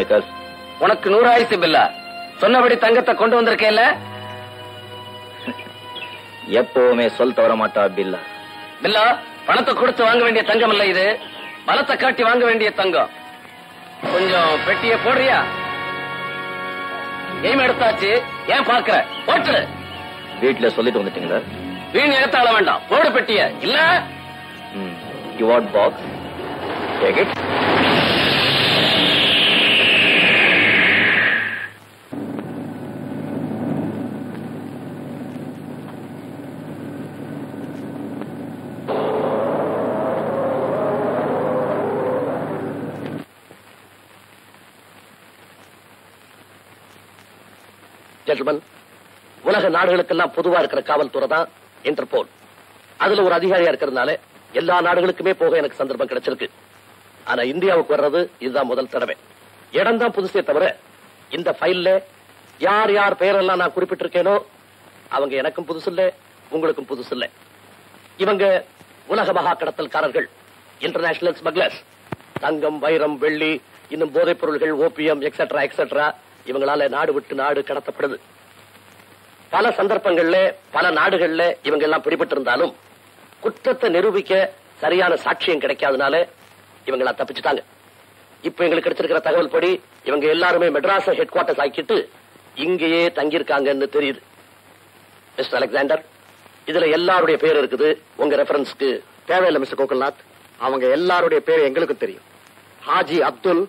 Michael. உனக்கு 100 ஆயுசு பில்லா. சொன்னபடி தங்கத்தை கொண்டு வந்திருக்கேல்ல? எப்பவுமே சொல் தவற மாட்டா பில்லா. பில்லா, பணத்தை கொடுத்து வாங்க வேண்டிய தங்கம் இல்ல இது, பலத்தை காட்டி வாங்க வேண்டிய தங்கம். கொஞ்சம் பெட்டியை போடுறியா? எய்ம் எடுத்தாச்சு, ஏன் பாக்குற? போட்டு வீட்டுல சொல்லிட்டு வந்துட்டீங்களா? வீண் எடுத்தாள வேண்டாம், போடு பெட்டிய. இல்ல you want box? Take it. Gentleman, உலக நாடுகளுக்கெல்லாம் பொதுவா இருக்கிற காவல்துறை தான் இன்டர்போல். அதுல ஒரு அதிகாரியா இருக்கிறதுனால எல்லா நாடுகளுக்குமே போக எனக்கு சந்தர்ப்பம் கிடைச்சிருக்கு. ஆனா இந்தியாவுக்கு வர்றது இதுதான் முதல் தடவை. இடம் தான் புதுசே தவிர இந்த ஃபைல்ல யார் யார் பெயரெல்லாம் நான் குறிப்பிட்டிருக்கேனோ அவங்க எனக்கும் புதுசு இல்ல, உங்களுக்கும் புதுசு இல்ல. இவங்க உலக மகா கடத்தல்காரர்கள், இன்டர்நேஷனல் ஸ்மக்லர்ஸ். தங்கம், வைரம், வெள்ளி, இன்னும் போதைப் பொருள்கள், ஓபியம் எக்ஸெட்ரா எக்ஸெட்ரா இவங்களால நாடு விட்டு நாடு கடத்தப்படுது. பல சந்தர்ப்பங்கள்ல பல நாடுகள்ல இவங்க எல்லாம் பிடிபட்டு இருந்தாலும் குற்றத்தை நிரூபிக்க சரியான சாட்சியம் கிடைக்காதனால இவங்களா தப்பிச்சுட்டாங்க. இப்ப எங்களுக்கு கிடைச்சிருக்கிற தகவல் படி இவங்க எல்லாருமே மெட்ராஸ் ஹெட் குவார்டர்ஸ் ஆக்கிட்டு இங்கேயே தங்கியிருக்காங்கன்னு தெரியுது. மிஸ்டர் அலெக்சாண்டர், இதுல எல்லாருடைய பேர் இருக்குது. உங்க ரெஃபரன்ஸ்க்கு தேவையில்லை மிஸ்டர் கோகுல்நாத். அவங்க எல்லாருடைய பேர் எங்களுக்கு தெரியும். ஹாஜி அப்துல்,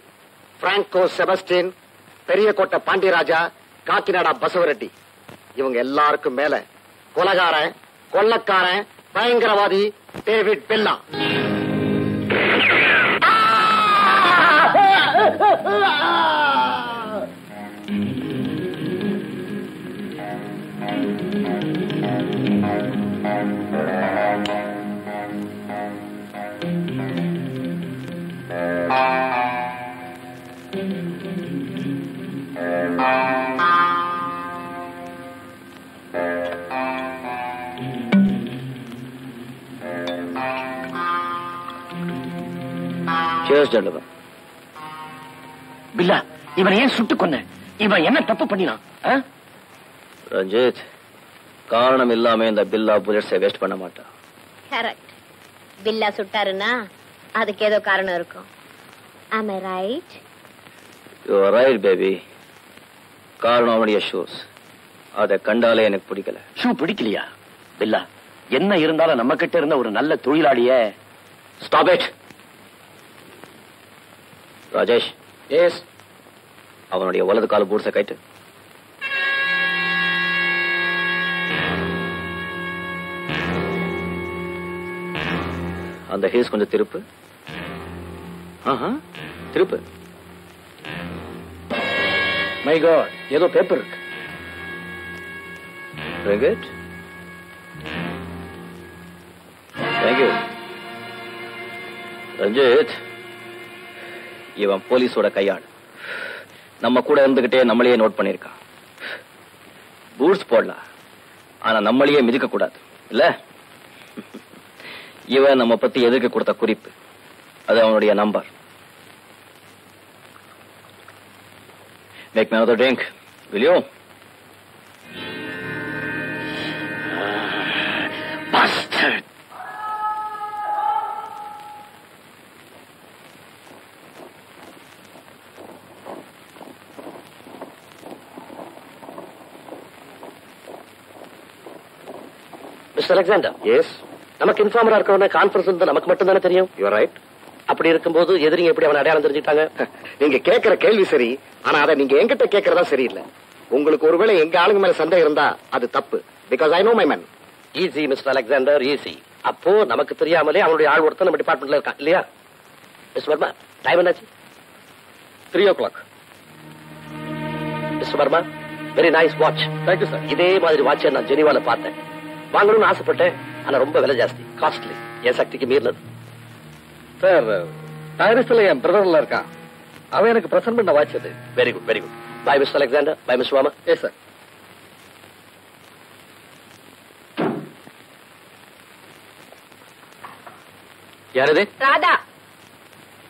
பிராங்கோ செபஸ்டின், பெரியகோட்டை பாண்டியராஜா, காக்கிநாடா பசவரெட்டி. இவங்க எல்லாருக்கும் மேல கொலகாரன், கொள்ளக்காரன், பயங்கரவாதி டேவிட் பெல்லா. பில்லா, இவன் ஏன் சுட்டு கொன்ன? இவன் என்ன தப்பு பண்ணினான்? ரஞ்சித், காரணம் இல்லாம இந்த பில்லா புல்லட்ஸை வேஸ்ட் பண்ண மாட்டான். கரெக்ட். பில்லா சுட்டாருன்னா அதுக்கு ஏதோ காரணம் இருக்கும். Am I right? You are right, baby. காரணம் அவனுடைய ஷூஸ். அதை கண்டாலே எனக்கு பிடிக்கல. ஷூ பிடிக்கலையா? பில்லா, என்ன இருந்தாலும் நம்ம கிட்ட இருந்த ஒரு நல்ல தொழிலாளிய. Stop it. ராஜேஷ். எஸ். அவனுடைய வலது கால பூட்ஸை கைட்டு. அந்த ஹீல்ஸ் கொஞ்சம் திருப்பு. திருப்பு. மை காட், ஏதோ பேப்பர் இருக்கு. Very good. Thank you. Ranjith, இவன் போலீஸோட கையாள். நம்ம கூட இருந்துகிட்டே நம்மளையே நோட் பண்ணிருக்கான். பூட்ஸ் போடலாம், ஆனா நம்மளையே மிதிக்க கூடாது இல்ல? இவன் நம்ம பத்தி எதிர்க்க கொடுத்த குறிப்பு, அது அவனுடைய நம்பர். Make me another drink, will you? Bastard! Mister Alexander. Yes. நமக்கு இன்ஃபார்மரா இருக்கவன கான்ஃபரன்ஸ் நமக்கு மட்டும் தானே தெரியும். You are right. அப்படி இருக்கும்போது எதிரிங்க எப்படி அவன் அடையாளம் தெரிஞ்சுட்டாங்க? நீங்க கேட்கிற கேள்வி சரி, ஆனா அதை நீங்க என்கிட்ட கேட்கறதா சரியில்லை. உங்களுக்கு ஒருவேளை எங்க ஆளுங்க மேல சந்தேகம் இருந்தா அது தப்பு. Because I know my man. Easy mister Alexander, easy. அப்போ நமக்கு தெரியாமலே அவனுடைய ஆள் ஒருத்தன் நம்ம டிபார்ட்மெண்ட்ல இருக்கான் இல்லையா? மிஸ்டர் வர்மா, டைம் என்னாச்சு? 3 o'clock. Mister Varma, very nice watch. Thank you sir. இதே மாதிரி வாட்சை நான் ஜெனீவால பார்த்தேன். வாங்கணும்னு ஆசைப்பட்டேன், ஆனா ரொம்ப விலை ஜாஸ்தி, காஸ்ட்லி, என் சக்திக்கு மீறினது. சார், பாரிஸ்ல என் பிரதர்ல இருக்கான், அவன் எனக்கு பிரசன்ட் பண்ண வாட்ச் அது. Very good, very good. Bye mister Alexander, bye mister Varma. Yes sir. யாரது? ராதா.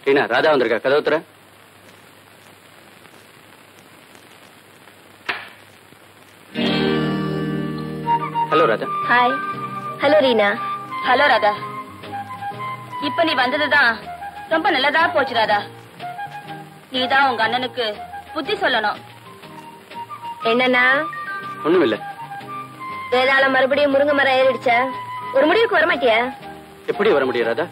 ரீனா, ராதா வந்திருக்கா? கதவு திற. Hello Radha. Hi. Hello Reena. Hello Radha. இப்ப நீ வந்ததுதான் ரொம்ப நல்லதா போச்சு ராதா. நீதான் உங்க அண்ணனுக்கு புத்தி சொல்லணும். என்னன்னா? ஒண்ணும் இல்ல. வேதாள மறுபடியும் முருங்கை மரம் ஏறிடுச்ச? ஒரு முடிவுக்கு வர மாட்டியா? எப்படி வர முடியும் ராதா?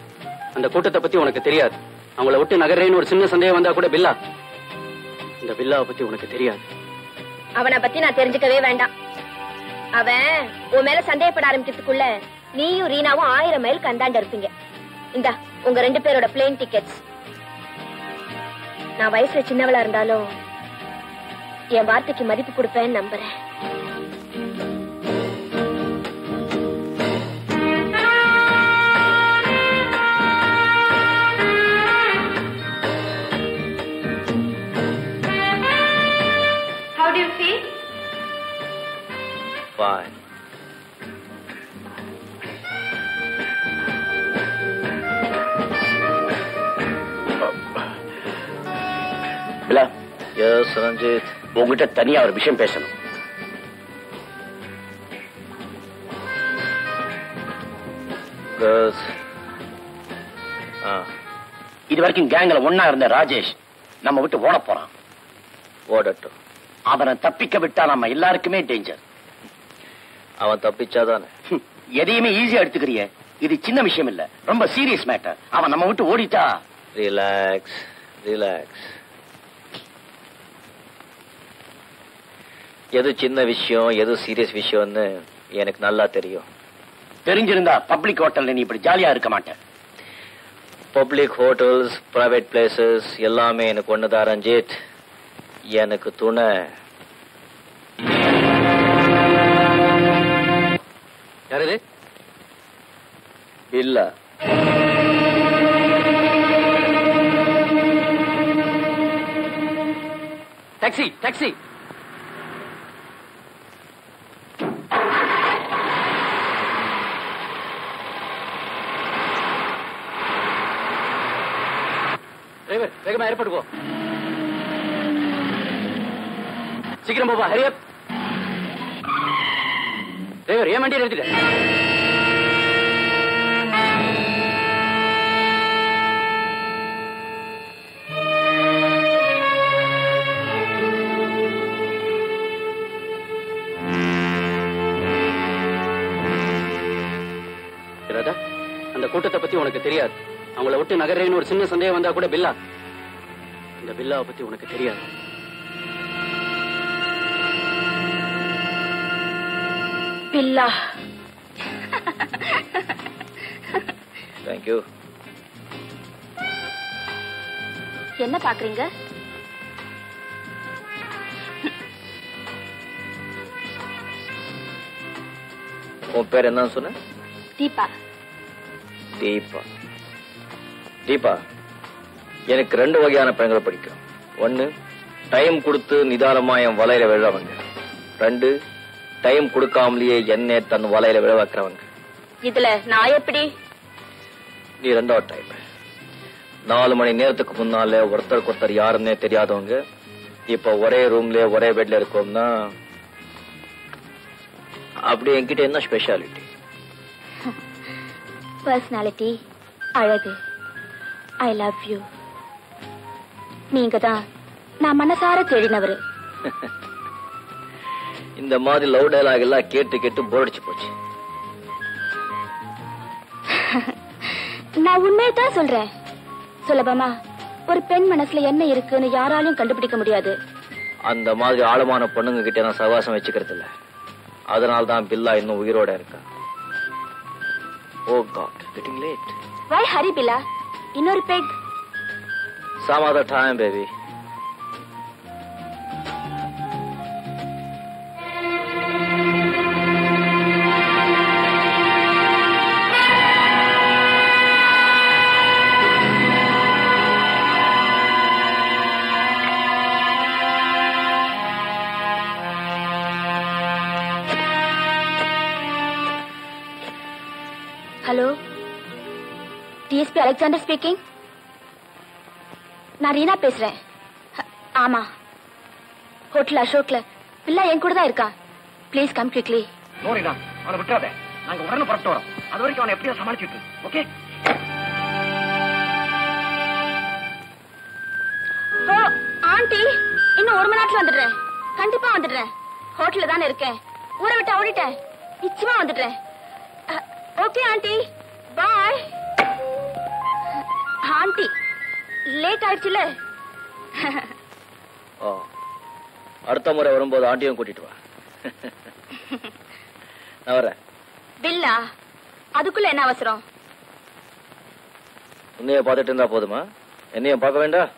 அந்த கூட்டத்தை பத்தி உனக்கு தெரியாது. அவங்கள விட்டு நகரேன்னு ஒரு சின்ன சந்தேகம் வந்தா கூட பில்லா. இந்த பில்லாவை பத்தி உனக்கு தெரியாது. அவனை பத்தி நான் தெரிஞ்சுக்கவே வேண்டாம். அவன் உன் மேல சந்தேகப்பட ஆரம்பிக்கிறதுக்குள்ள நீயும் ரீனாவும் 1000 மைல் கந்தாண்ட இருப்பீங்க. இந்தா உங்க 2 பேரோட பிளேன் டிக்கெட்ஸ். நான் வயசுல சின்னவளா இருந்தாலும் என் வார்த்தைக்கு மதிப்பு கொடுப்பேன்னு நம்புறேன். How do you feel? Fine. பிலா. Yes, Ranjit. உங்ககிட்ட தனியா ஒரு விஷயம் பேசணும். Yes. இது வரைக்கும் கேங்ல ஒன்னா இருந்த ராஜேஷ் நம்ம விட்டு ஓட போறான். ஓடட்டும். அவனை தப்பிக்க விட்டா நம்ம எல்லாருக்குமே டேஞ்சர். அவன் தப்பிச்சாதானே. எதையுமே ஈஸியா எடுத்துக்கிறிய. இது சின்ன விஷயம் இல்ல, ரொம்ப சீரியஸ் மேட்டர். அவன் நம்ம விட்டு ஓடிட்டா. Relax, relax. எது சின்ன விஷயம் எது சீரியஸ் விஷயம்னு எனக்கு நல்லா தெரியும். தெரிஞ்சிருந்தா பப்ளிக் ஹோட்டல்ல நீ இப்படி ஜாலியா இருக்க மாட்டேன். பப்ளிக் ஹோட்டல்ஸ், பிரைவேட் பிளேசஸ் எல்லாமே எனக்கு ஒண்ணுதான் ரஞ்சித். எனக்கு துணை யாரு? இல்ல. Taxi, taxi. டிரைவர் வேகமா ஏற்பட்டு போ. சீக்கிரம் போப்பா, ஹரி அப். டிரைவர் ஏன் வண்டியை நிறுத்திட்ட? ராதா, அந்த கூட்டத்தை பத்தி உனக்கு தெரியாது. அவங்கள விட்டு நகரேன்னு ஒரு சின்ன சந்தேகம் வந்தா கூட பில்லா. இந்த பில்லாவை பத்தி உனக்கு தெரியாது. பில்லா. Thank you. என்ன பாக்குறீங்க? உன் பேர் என்ன சொன்ன? தீபா. தீபா. தீபா, எனக்கு 2 வகையான பெண்களை பிடிக்கும். 1, டைம் கொடுத்து நிதானமா என் வலையில விழவங்க. 2, டைம் கொடுக்காமலேயே என்னை தன் வலையில விழ வைக்கிறவங்க. இதுல நான் எப்படி? நீ 2வது டைம். 4 மணி நேரத்துக்கு முன்னால ஒருத்தருக்கு ஒருத்தர் யாருன்னே தெரியாதவங்க இப்ப ஒரே ரூம்ல ஒரே பெட்ல இருக்கோம்னா அப்படி என்கிட்ட என்ன ஸ்பெஷாலிட்டி? பர்சனாலிட்டி, அழகு. I love you. நீங்க தான் நான் மனசார தேடினவரு. இந்த மாதிரி லவ் டயலாக் எல்லாம் கேட்டு கேட்டு போர் அடிச்சு போச்சு. நான் உண்மையை தான் சொல்றேன். சுலபமா ஒரு பெண் மனசுல என்ன இருக்குன்னு யாராலையும் கண்டுபிடிக்க முடியாது. அந்த மாதிரி ஆழமான பொண்ணுங்க கிட்ட நான் சகவாசம் வச்சுக்கிறது இல்ல. அதனால்தான் பில்லா இன்னும் உயிரோட இருக்கா. Oh god, getting late. Why hurry, Billa? இன்னொரு peg. Some other time, baby. Hello, DSP Alexander speaking. நான் ரீனா பேசுறேன். ஆமா, ஹோட்டல் அசோக்ல பில்லா என் கூட தான் இருக்கா. Please come quickly. No Reena, அவனை விட்டாத. நாங்க உடனே புறப்பட்டு வரோம். அது வரைக்கும் அவனை எப்படியா சமாளிச்சுட்டு ஓகே? ஓ ஆண்டி, இன்னும் 1 மணி நேரத்துல வந்துடுறேன். கண்டிப்பா வந்துடுறேன். ஹோட்டல்ல தானே இருக்கேன். ஊரை விட்டு ஓடிட்டேன். நிச்சயமா வந்துடுறேன். Okay aunty, bye. Aunty late ஆயிடுச்சுல. அடுத்த முறை வரும்போது ஆண்டியும் கூட்டிட்டு வா. நான் வரேன். பில்லா? அதுக்குள்ள என்ன அவசரம்? உன்னைய பார்த்துட்டு இருந்தா போதுமா? என்னையும் பார்க்க வேண்டாம்?